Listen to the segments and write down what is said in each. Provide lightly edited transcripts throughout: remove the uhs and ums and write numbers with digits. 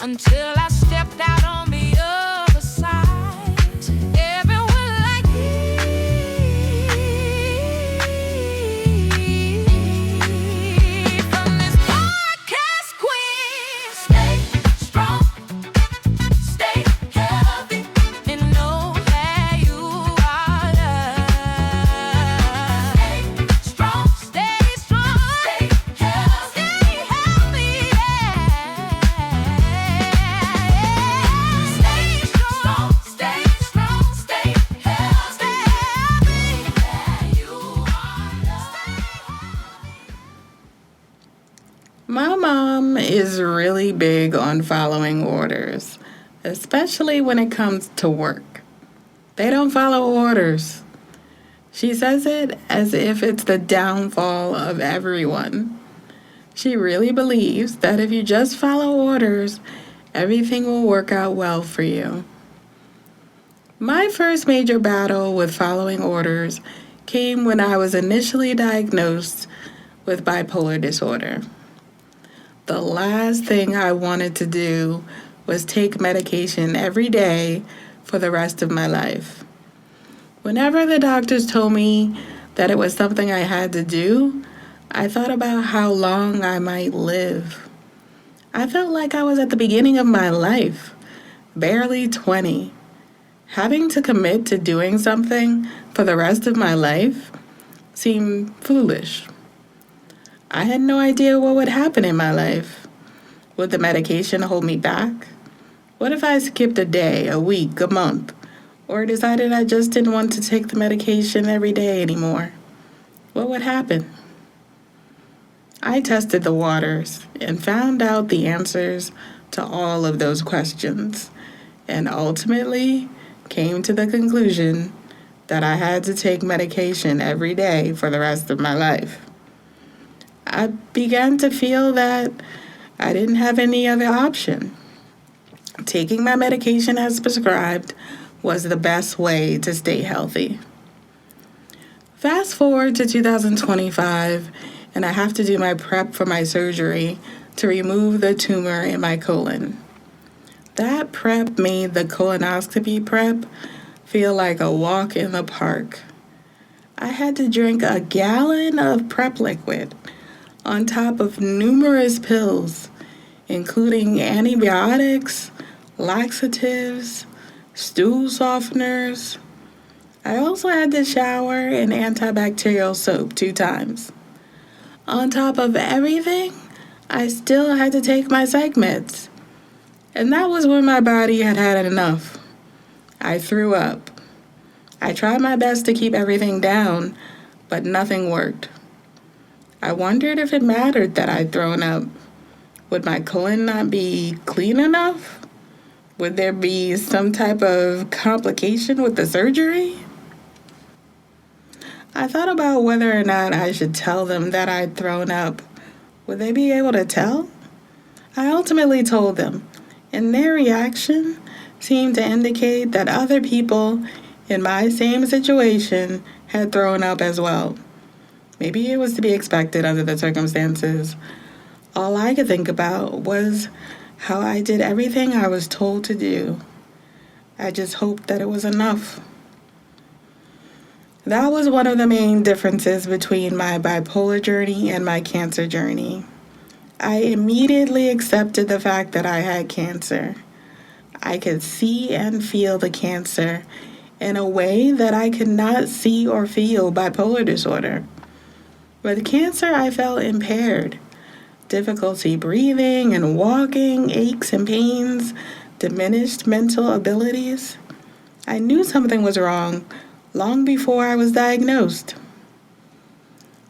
until I stepped out on the other side. Everyone like me from this podcast queen. Stay strong, stay healthy, and know that you are loved. Stay strong, stay healthy, yeah. Stay strong, stay healthy, that you are loved. My mom is really big on following orders, especially when it comes to work. They don't follow orders. She says it as if it's the downfall of everyone. She really believes that if you just follow orders, everything will work out well for you. My first major battle with following orders came when I was initially diagnosed with bipolar disorder. The last thing I wanted to do was take medication every day for the rest of my life. Whenever the doctors told me that it was something I had to do, I thought about how long I might live. I felt like I was at the beginning of my life, barely 20. Having to commit to doing something for the rest of my life seemed foolish. I had no idea what would happen in my life. Would the medication hold me back? What if I skipped a day, a week, a month, or decided I just didn't want to take the medication every day anymore? What would happen? I tested the waters and found out the answers to all of those questions, and ultimately came to the conclusion that I had to take medication every day for the rest of my life. I began to feel that I didn't have any other option. Taking my medication as prescribed was the best way to stay healthy. Fast forward to 2025, and I have to do my prep for my surgery to remove the tumor in my colon. That prep made the colonoscopy prep feel like a walk in the park. I had to drink a gallon of prep liquid on top of numerous pills, including antibiotics, laxatives, stool softeners. I also had to shower in antibacterial soap 2 times. On top of everything, I still had to take my psych meds. And that was when my body had had enough. I threw up. I tried my best to keep everything down, but nothing worked. I wondered if it mattered that I'd thrown up. Would my colon not be clean enough? Would there be some type of complication with the surgery? I thought about whether or not I should tell them that I'd thrown up. Would they be able to tell? I ultimately told them, and their reaction seemed to indicate that other people in my same situation had thrown up as well. Maybe it was to be expected under the circumstances. All I could think about was how I did everything I was told to do. I just hoped that it was enough. That was one of the main differences between my bipolar journey and my cancer journey. I immediately accepted the fact that I had cancer. I could see and feel the cancer in a way that I could not see or feel bipolar disorder. With cancer, I felt impaired. Difficulty breathing and walking, aches and pains, diminished mental abilities. I knew something was wrong long before I was diagnosed.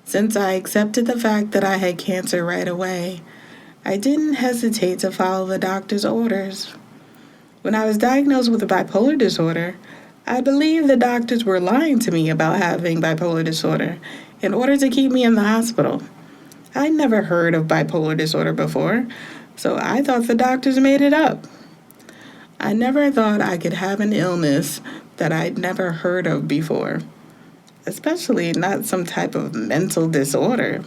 Since I accepted the fact that I had cancer right away, I didn't hesitate to follow the doctor's orders. When I was diagnosed with bipolar disorder, I believed the doctors were lying to me about having bipolar disorder in order to keep me in the hospital. I'd never heard of bipolar disorder before, so I thought the doctors made it up. I never thought I could have an illness that I'd never heard of before, especially not some type of mental disorder.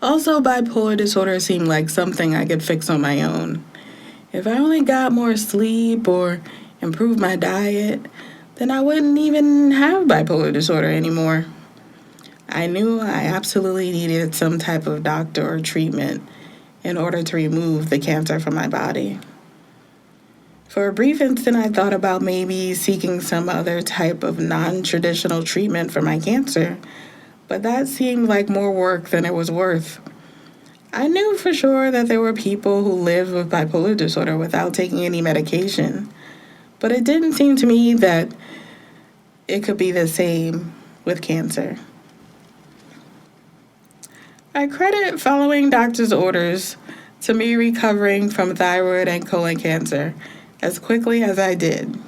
Also, bipolar disorder seemed like something I could fix on my own. If I only got more sleep or improved my diet, then I wouldn't even have bipolar disorder anymore. I knew I absolutely needed some type of doctor or treatment in order to remove the cancer from my body. For a brief instant, I thought about maybe seeking some other type of non traditional treatment for my cancer, but that seemed like more work than it was worth. I knew for sure that there were people who lived with bipolar disorder without taking any medication, but it didn't seem to me that it could be the same with cancer. I credit following doctor's orders to me recovering from thyroid and colon cancer as quickly as I did.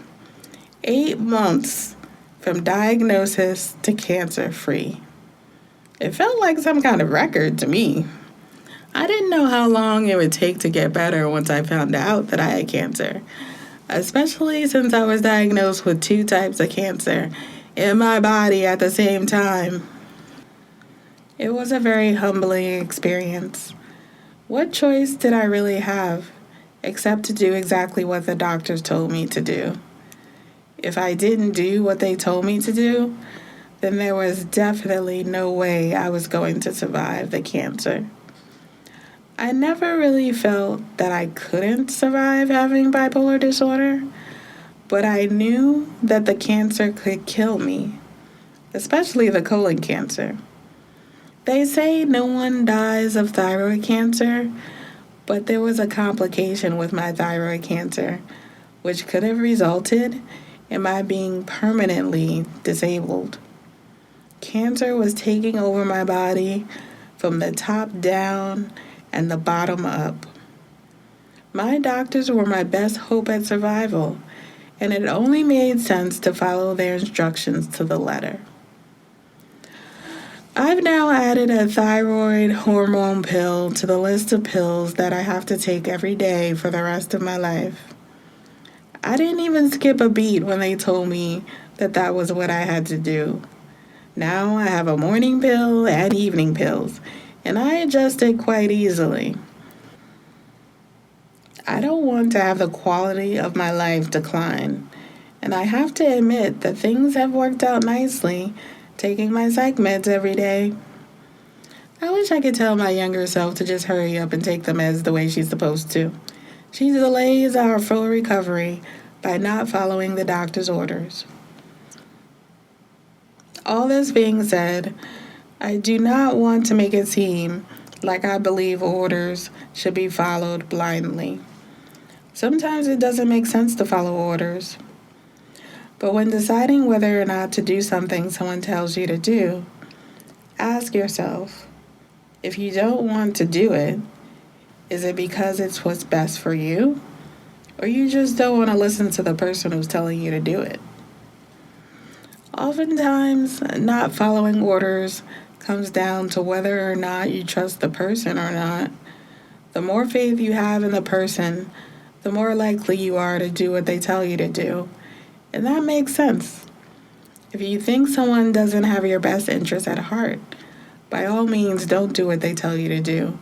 8 months from diagnosis to cancer free. It felt like some kind of record to me. I didn't know how long it would take to get better once I found out that I had cancer, especially since I was diagnosed with 2 types of cancer in my body at the same time. It was a very humbling experience. What choice did I really have except to do exactly what the doctors told me to do? If I didn't do what they told me to do, then there was definitely no way I was going to survive the cancer. I never really felt that I couldn't survive having bipolar disorder, but I knew that the cancer could kill me, especially the colon cancer. They say no one dies of thyroid cancer, but there was a complication with my thyroid cancer, which could have resulted in my being permanently disabled. Cancer was taking over my body from the top down and the bottom up. My doctors were my best hope at survival, and it only made sense to follow their instructions to the letter. I've now added a thyroid hormone pill to the list of pills that I have to take every day for the rest of my life. I didn't even skip a beat when they told me that that was what I had to do. Now I have a morning pill and evening pills, and I adjust it quite easily. I don't want to have the quality of my life decline, and I have to admit that things have worked out nicely taking my psych meds every day. I wish I could tell my younger self to just hurry up and take the meds the way she's supposed to. She delays our full recovery by not following the doctor's orders. All this being said, I do not want to make it seem like I believe orders should be followed blindly. Sometimes it doesn't make sense to follow orders. But when deciding whether or not to do something someone tells you to do, ask yourself, if you don't want to do it, is it because it's what's best for you? Or you just don't want to listen to the person who's telling you to do it? Oftentimes, not following orders comes down to whether or not you trust the person or not. The more faith you have in the person, the more likely you are to do what they tell you to do. And that makes sense. If you think someone doesn't have your best interest at heart, by all means don't do what they tell you to do.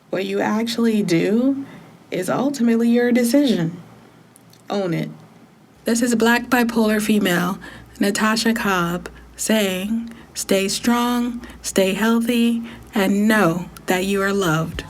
What you actually do is ultimately your decision. Own it. This is Black bipolar female Natasha Cobb saying, stay strong, stay healthy, and know that you are loved.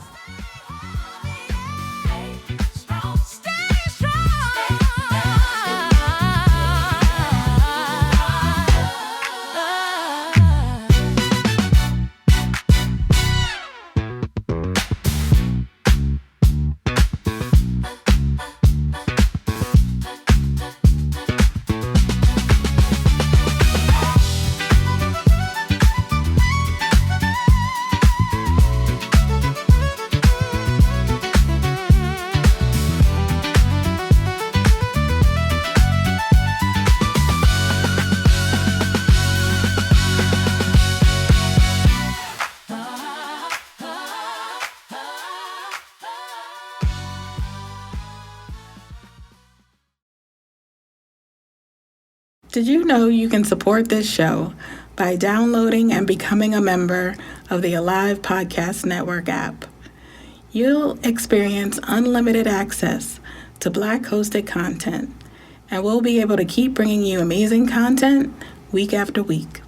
Did you know you can support this show by downloading and becoming a member of the Alive Podcast Network app. You'll experience unlimited access to Black hosted content, and we'll be able to keep bringing you amazing content week after week.